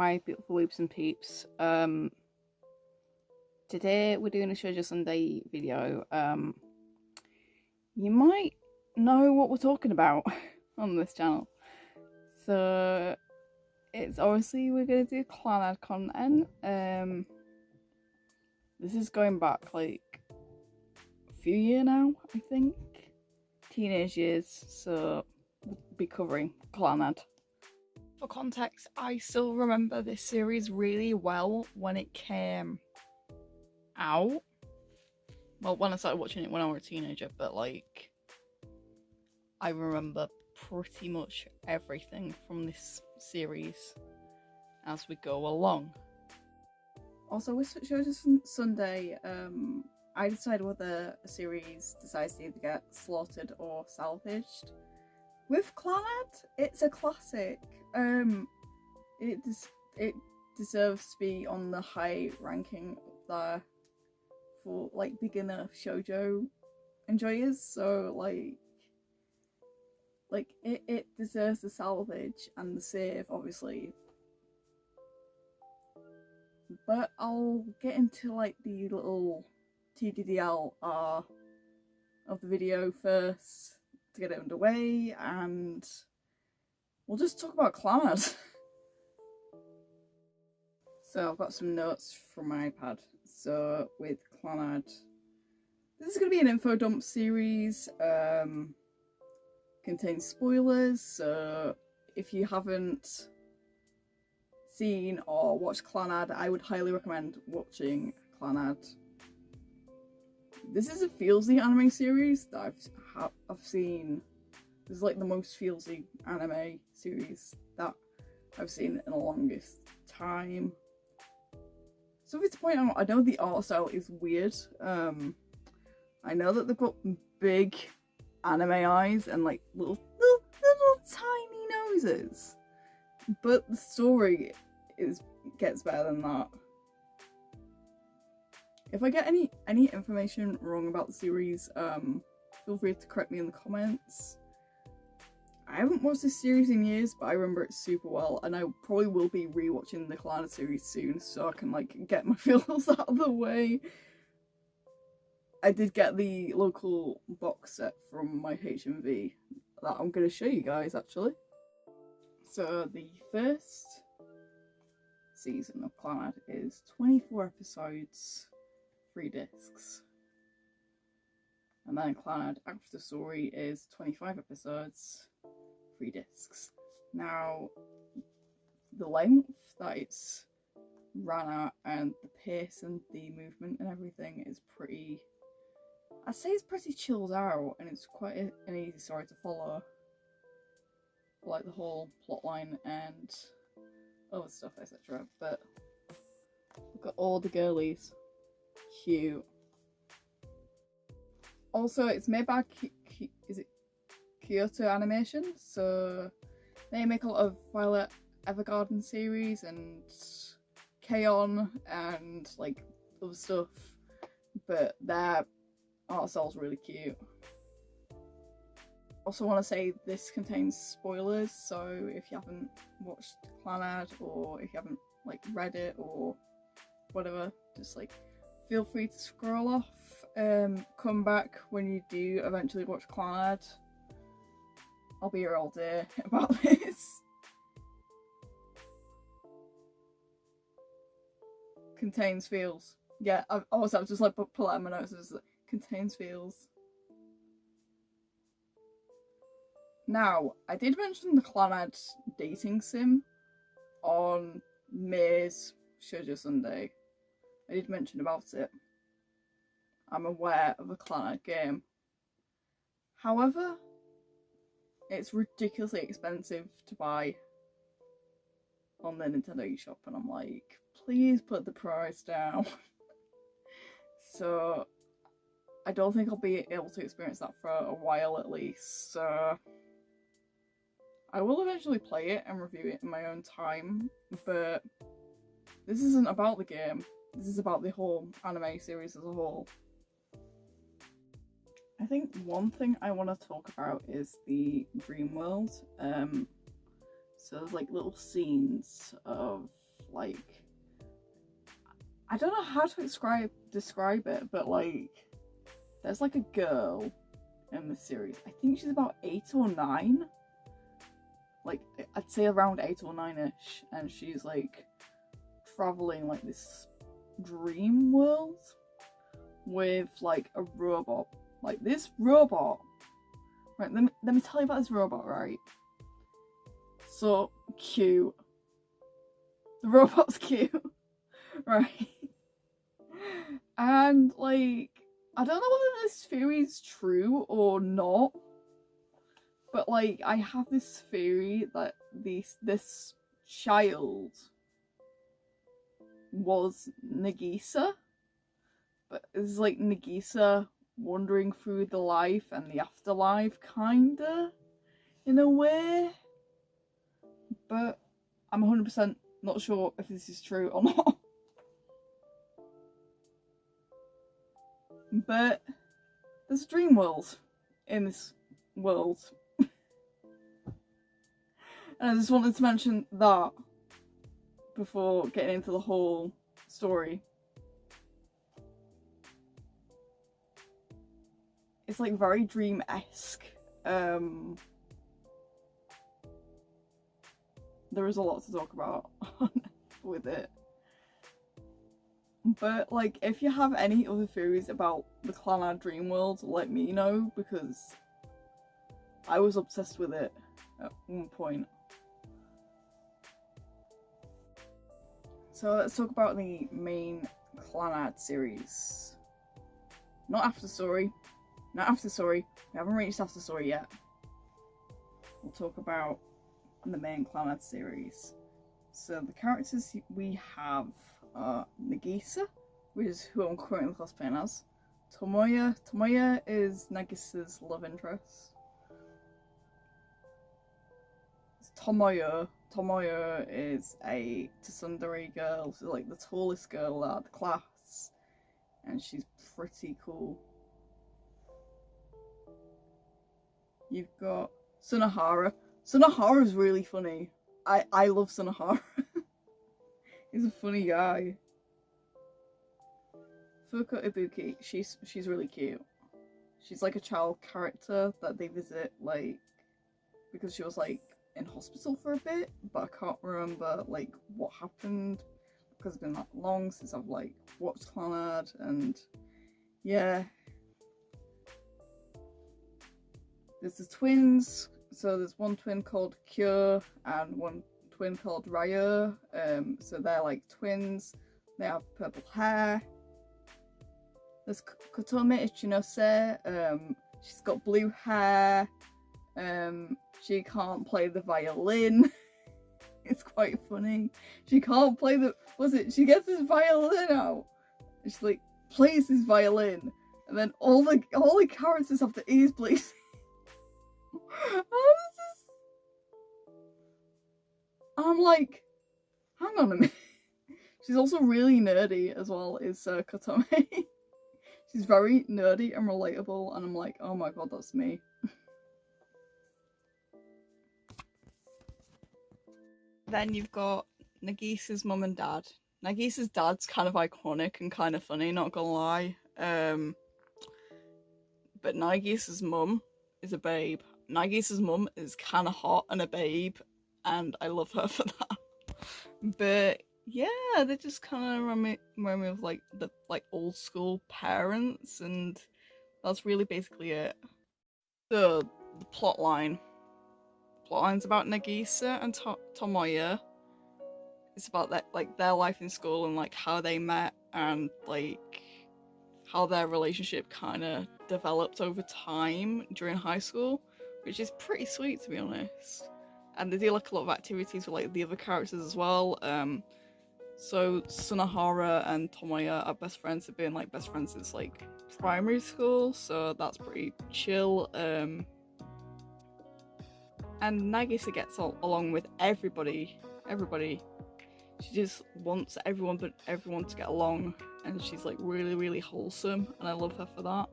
Hi beautiful weeps and peeps. Today we're doing a Shojo Sunday video. You might know what we're talking about on this channel. So it's obviously we're gonna do clannad content. This is going back like a few years now, I think. Teenage years, so we'll be covering clannad. For context, I still remember this series really well when it came out. Well, when I started watching it when I was a teenager, but like I remember pretty much everything from this series as we go along. Also, with Shojo Sunday, I decided whether a series decides to either get slaughtered or salvaged. With clannad, it's a classic. It deserves to be on the high ranking there for like beginner shoujo enjoyers. So like it deserves the salvage and the save, obviously. But I'll get into like the little TDDL of the video first to get it underway, and we'll just talk about clannad. So I've got some notes from my iPad. So with clannad, this is going to be an info dump series. Contains spoilers, so if you haven't seen or watched clannad, I would highly recommend watching clannad. This is a feelsy anime series that I've seen. This is like the most feelsy anime series that I've seen in the longest time. So to point out, I know the art style is weird. I know that they've got big anime eyes and like little tiny noses, but the story gets better than that. If I get any information wrong about the series, feel free to correct me in the comments. I haven't watched this series in years, but I remember it super well, and I probably will be rewatching the clannad series soon, so I can like get my feels out of the way. I did get the local box set from my HMV that I'm going to show you guys actually. So the first season of clannad is 24 episodes, 3 discs. And then clannad After Story is 25 episodes, 3 discs. Now, the length that it's ran at and the pace and the movement and everything is pretty, I'd say it's pretty chilled out, and it's quite an easy story to follow. Like the whole plotline and other stuff, etc. But look at all the girlies. Cute. Also, it's made by Kyoto Animation, so they make a lot of Violet Evergarden series and K-On! And like other stuff, but their art style's really cute. Also want to say this contains spoilers, so if you haven't watched clannad or if you haven't like read it or whatever, just like feel free to scroll off. Come back when you do eventually watch clannad. I'll be here all day about this. Contains feels. Yeah, I've just like put that in my notes. It's like, contains feels. Now, I did mention the clannad dating sim on May's Shojo Sunday. I did mention about it. I'm aware of a clannad game. However, it's ridiculously expensive to buy on the Nintendo eShop, and I'm like, please put the price down. So I don't think I'll be able to experience that for a while at least. So I will eventually play it and review it in my own time, but this isn't about the game. This is about the whole anime series as a whole. I think one thing I want to talk about is the dream world. So there's like little scenes of like, I don't know how to describe it, but like, there's like a girl in the series. I think she's about 8 or 9. Like, I'd say around 8 or 9ish, and she's like traveling like this dream world with like a robot. Like, this robot, right, let me tell you about this robot, right? So cute. The robot's cute. Right. And like, I don't know whether this theory is true or not, but like, I have this theory that this child was Nagisa, but it's like Nagisa wandering through the life and the afterlife, kinda, in a way. But I'm 100% not sure if this is true or not. But there's a dream world in this world. And I just wanted to mention that before getting into the whole story. It's like very dream-esque. There is a lot to talk about with it. But like, if you have any other theories about the clannad dream world, let me know, because I was obsessed with it at one point. So let's talk about the main clannad series. Not after story. Not after story. We haven't reached after story yet. We'll talk about the main clannad series. So the characters we have are Nagisa, which is who I'm currently cosplaying as. Tomoya. Tomoya is Nagisa's love interest. Tomoya is a tsundere girl, so like the tallest girl out of the class, and she's pretty cool. You've got Sunahara. Sunahara's really funny. I love Sunahara. He's a funny guy. Fuko Ibuki, she's really cute. She's like a child character that they visit, like, because she was like in hospital for a bit, but I can't remember like what happened because it's been that long since I've like watched clannad, and yeah. There's the twins, so there's one twin called Kyo and one twin called Ryo, so they're like twins, they have purple hair. There's Kotome Ichinose, she's got blue hair, she can't play the violin. It's quite funny. She can't play she gets this violin out, and she like plays this violin, and then all the characters have the ears bleeding. I'm like, hang on a minute. She's also really nerdy as well, is Kotome. She's very nerdy and relatable, and I'm like, oh my god, that's me. Then you've got Nagisa's mum and dad. Nagisa's dad's kind of iconic and kind of funny, not gonna lie. But Nagisa's mum is a babe. Nagisa's mum is kind of hot and a babe, and I love her for that. But yeah, they just kind of remind me of like the old school parents, and that's really basically it. So the plotline's about Nagisa and Tomoya. It's about their life in school and like how they met and like how their relationship kind of developed over time during high school, which is pretty sweet, to be honest. And they do like a lot of activities with like the other characters as well. So Sunahara and Tomoya are best friends. They've been like best friends since like primary school, so that's pretty chill. And Nagisa gets along with everybody. She just wants everyone to get along, and she's like really, really wholesome, and I love her for that.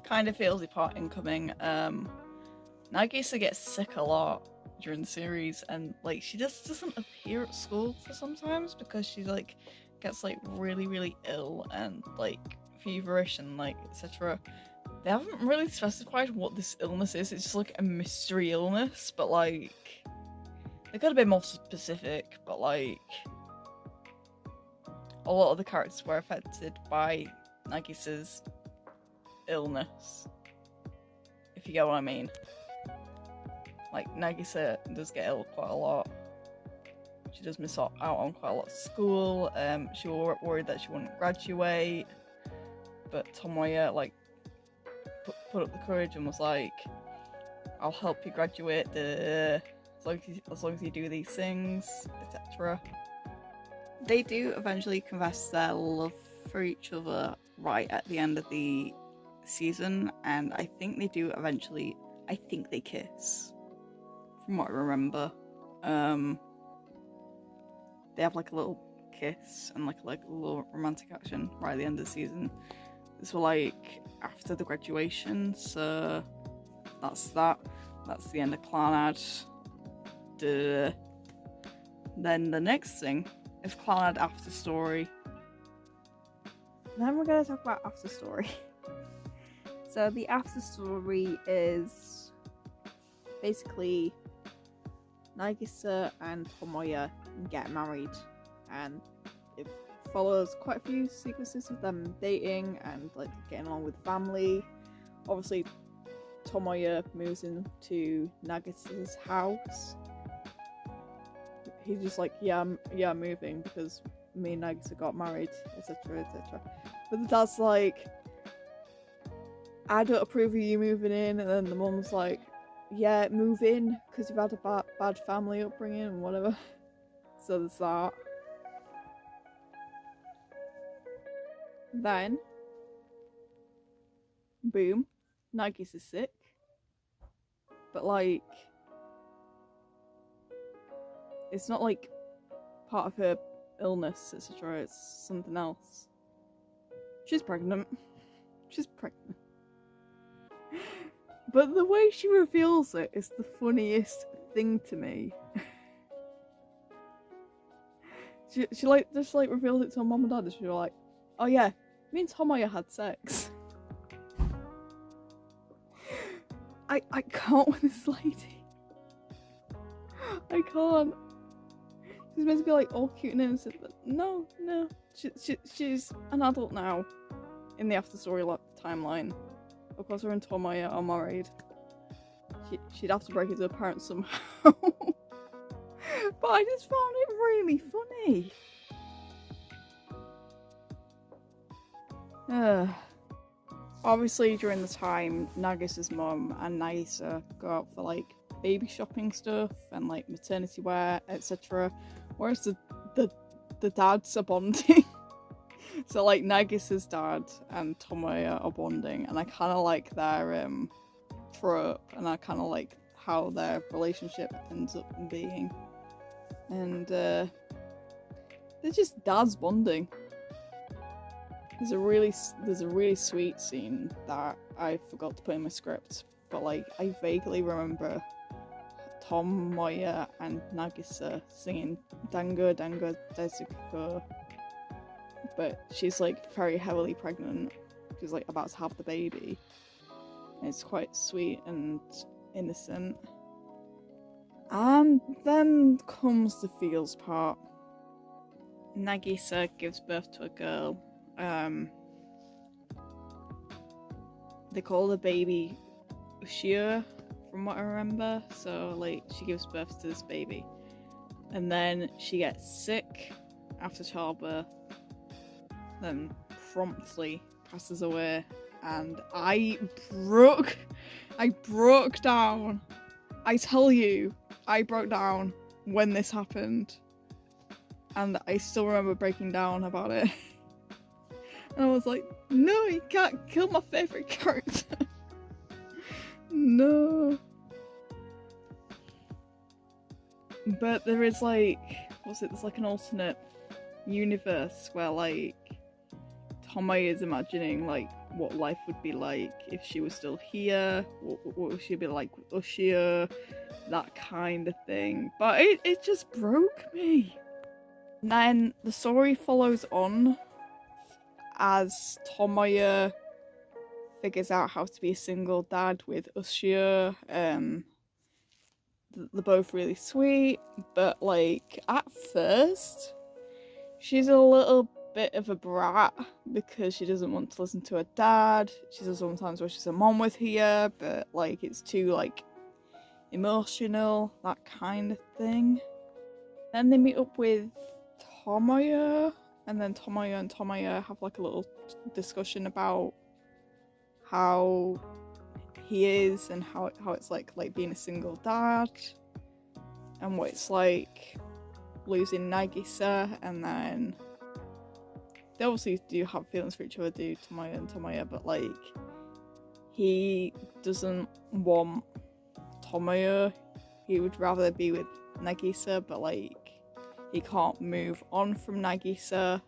Kind of feelsy part incoming. Nagisa gets sick a lot during the series, and like she just doesn't appear at school for sometimes because she like gets like really ill and like feverish and like etc. They haven't really specified what this illness is. It's just like a mystery illness, but like they got a bit more specific. But like a lot of the characters were affected by Nagisa's illness, if you get what I mean. Like, Nagisa does get ill quite a lot. She does miss out on quite a lot of school. She was worried that she wouldn't graduate, but Tomoya like put up the courage and was like, "I'll help you graduate. As long as you do these things, etc." They do eventually confess their love for each other right at the end of the season, and I think they do eventually. I think they kiss, from what I remember. They have like a little kiss and like a little romantic action right at the end of the season. This was like after the graduation, so that's that. That's the end of clannad. Then the next thing is clannad after story. Then we're going to talk about after story. So the after story is basically Nagisa and Tomoya get married, and it follows quite a few sequences of them dating and like getting along with family. Obviously, Tomoya moves into Nagisa's house. He's just like, yeah, I'm moving because me and Nagisa got married, etc, etc. But the dad's like, I don't approve of you moving in, and then the mum's like, yeah, move in because you've had a bad family upbringing and whatever. So there's that. Then, boom, Nagisa's sick, but like, it's not like part of her illness, etc. It's something else. She's pregnant. She's pregnant. But the way she reveals it is the funniest thing to me. she like just like reveals it to her mom and dad, and she's like, "Oh yeah, me and Tomoya had sex." I can't with this lady. I can't. She's meant to be like all cute and innocent, but no. She's an adult now in the after story timeline. Of course, her and Tomoya are married. She'd have to break it to her parents somehow. But I just found it really funny. Obviously, during the time, Nagisa's mum and Nagisa go out for like baby shopping stuff and like maternity wear, etc. Whereas the dads are bonding. So like Nagisa's dad and Tomoya are bonding, and I kind of like their trope, and I kind of like how their relationship ends up being. And they're just dads bonding. There's a really sweet scene that I forgot to put in my script, but like I vaguely remember Tomoya and Nagisa singing Dango Dango Desuko, but she's like very heavily pregnant. She's like about to have the baby. And it's quite sweet and innocent. And then comes the feels part. Nagisa gives birth to a girl. They call the baby Ushio, from what I remember. So like she gives birth to this baby, and then she gets sick after childbirth, then promptly passes away, and I broke down. I tell you, I broke down when this happened, and I still remember breaking down about it. And I was like, no, you can't kill my favourite character. No. But there is like, there's like an alternate universe where like Tomoya is imagining like what life would be like if she was still here. What would she be like with Ushio? that kind of thing. But it just broke me. And then the story follows on as Tomoya figures out how to be a single dad with Ushio. They're both really sweet, but like at first she's a little bit of a brat because she doesn't want to listen to her dad. She does sometimes wish her mom was here, but like it's too like emotional, that kind of thing. Then they meet up with Tomoya, and then Tomoya and Tomoya have like a little discussion about how he is and how it's like being a single dad and what it's like losing Nagisa. And then they obviously do have feelings for each other, do Tomoya and Tomoya, but like he doesn't want Tomoya, he would rather be with Nagisa, but like he can't move on from Nagisa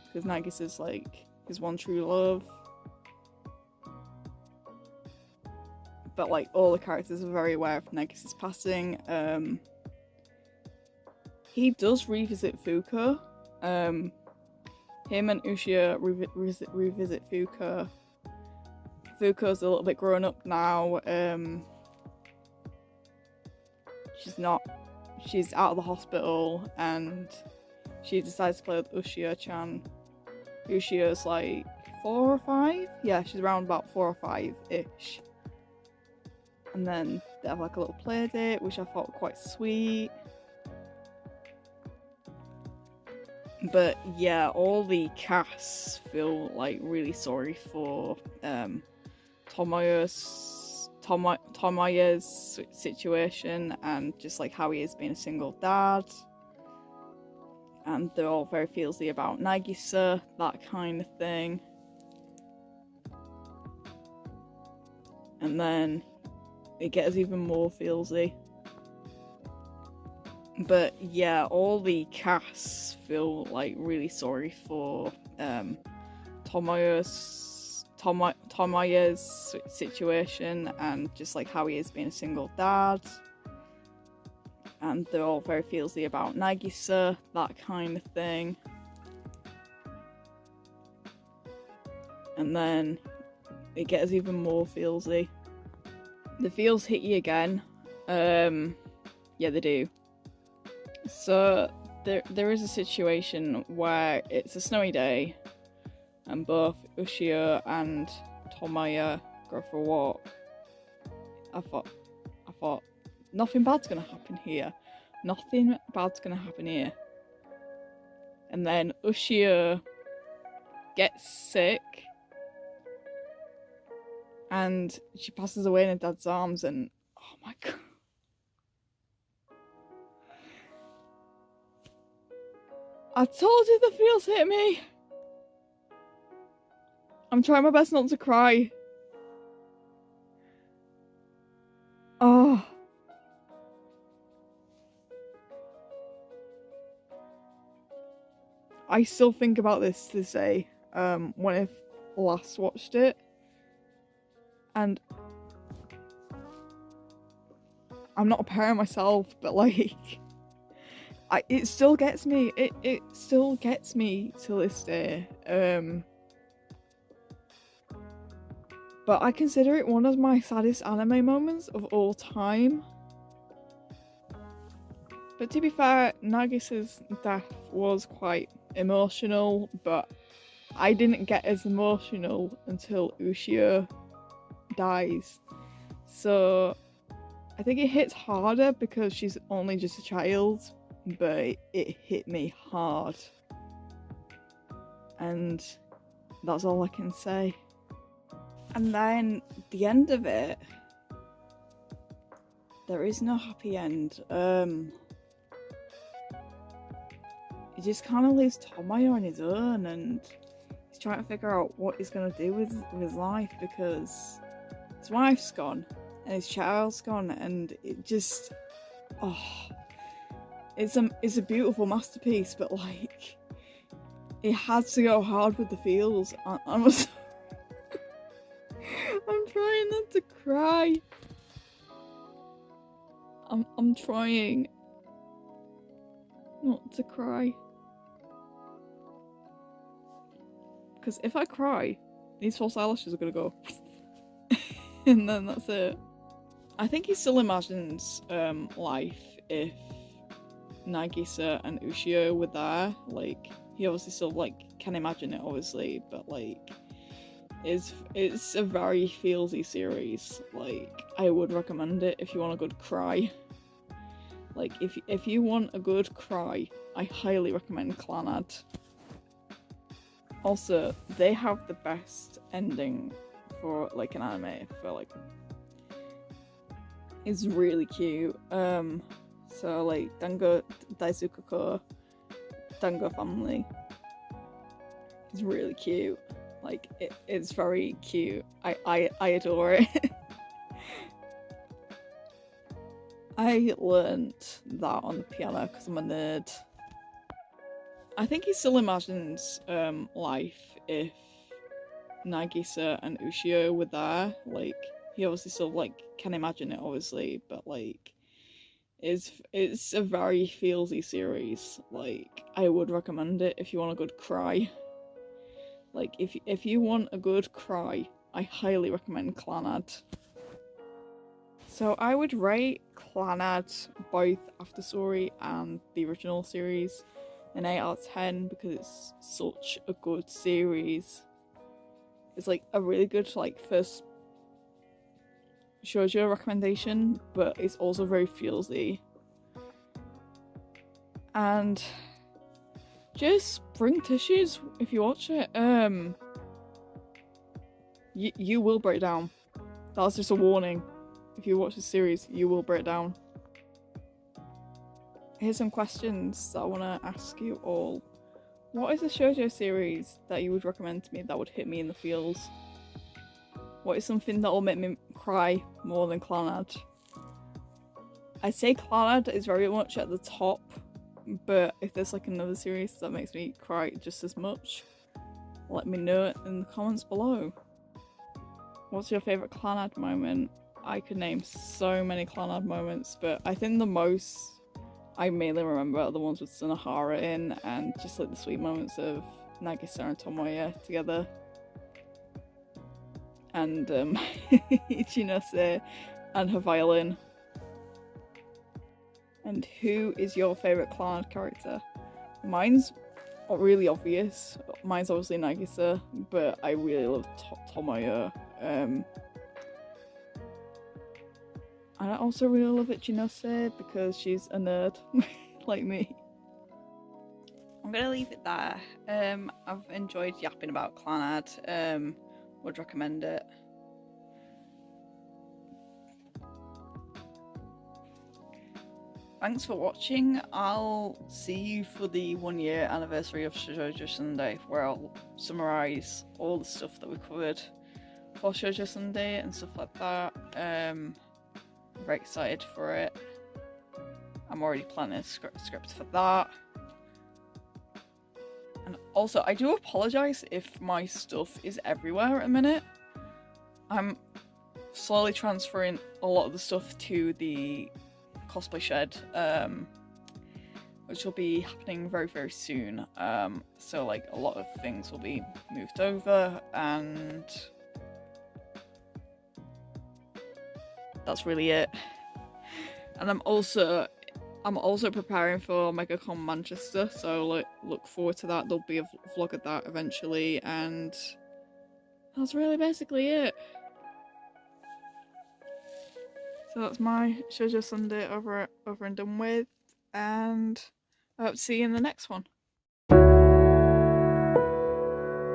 because Nagisa's like his one true love. But like all the characters are very aware of Nagisa's passing. He does revisit Fuka. Him and Ushio revisit Fuka. Fuka's a little bit grown up now. She's out of the hospital and she decides to play with Ushio-chan. Ushio's like 4 or 5? Yeah, she's around about 4 or 5-ish. And then they have like a little play date, which I thought quite sweet. But yeah, all the casts feel like really sorry for Tomoya's situation and just like how he is being a single dad. And they're all very feelsy about Nagisa, that kind of thing. And then it gets even more feelsy. But yeah, all the casts feel like really sorry for Tomoya's situation and just like how he is being a single dad. And they're all very feelsy about Nagisa, that kind of thing. And then it gets even more feelsy. The feels hit you again. Yeah, they do. So there is a situation where it's a snowy day and both Ushio and Tomoya go for a walk. I thought nothing bad's gonna happen here. Nothing bad's gonna happen here. And then Ushio gets sick and she passes away in her dad's arms, and oh my god. I told you the feels hit me! I'm trying my best not to cry. Oh. I still think about this to this day, when I last watched it. And I'm not a parent myself, but like it still gets me. It still gets me to this day. But I consider it one of my saddest anime moments of all time. But to be fair, Nagisa's death was quite emotional, but I didn't get as emotional until Ushio dies. So I think it hits harder because she's only just a child, but it hit me hard. And that's all I can say. And then the end of it, there is no happy end. It just kind of leaves Tomoya on his own, and he's trying to figure out what he's going to do with his life because his wife's gone and his child's gone, and it just, it's a beautiful masterpiece, but like it had to go hard with the feels. I'm trying not to cry. I'm trying not to cry. Because if I cry, these false eyelashes are gonna go. And then that's it. I think he still imagines life if Nagisa and Ushio were there. Like, he obviously still like can imagine it, obviously, but like it's a very feelsy series. Like, I would recommend it if you want a good cry. Like, if you want a good cry, I highly recommend Clannad. Also, they have the best ending for like an anime for like, it's really cute. So like Dango Daisuke Dango family is really cute. Like it's very cute. I adore it. I learned that on the piano because I'm a nerd. I think he still imagines life if Nagisa and Ushio were there. Like, he obviously still like can imagine it, obviously, but like it's a very feelsy series. Like, I would recommend it if you want a good cry. Like, if you want a good cry, I highly recommend Clannad. So I would rate Clannad, both After Story and the original series, an 8 out of 10 because it's such a good series. It's like a really good like first Shojo recommendation, but it's also very feelsy. And just bring tissues if you watch it. You will break down. That's just a warning. If you watch the series, you will break down. Here's some questions that I want to ask you all. What is a shoujo series that you would recommend to me that would hit me in the feels? What is something that will make me cry more than Clannad? I'd say Clannad is very much at the top, but if there's like another series that makes me cry just as much, let me know it in the comments below. What's your favourite Clannad moment? I could name so many Clannad moments, but I think the most I mainly remember are the ones with Sunohara in, and just like the sweet moments of Nagisa and Tomoya together. And Ichinose and her violin. And who is your favourite Clannad character? Mine's really obvious. Mine's obviously Nagisa, but I really love Tomoya. And I also really love Ichinose because she's a nerd like me. I'm gonna leave it there. I've enjoyed yapping about Clannad. Would recommend it. Thanks for watching. I'll see you for the 1-year anniversary of Shojo Sunday, where I'll summarise all the stuff that we covered for Shojo Sunday and stuff like that. I'm very excited for it. I'm already planning a script for that. And also, I do apologise if my stuff is everywhere at the minute. I'm slowly transferring a lot of the stuff to the cosplay shed, which will be happening very, very soon. So like a lot of things will be moved over, and that's really it. And I'm also preparing for MegaCon Manchester, so look forward to that. There'll be a vlog of that eventually, and that's really basically it. So that's my Shojo Sunday over and done with, and I hope to see you in the next one.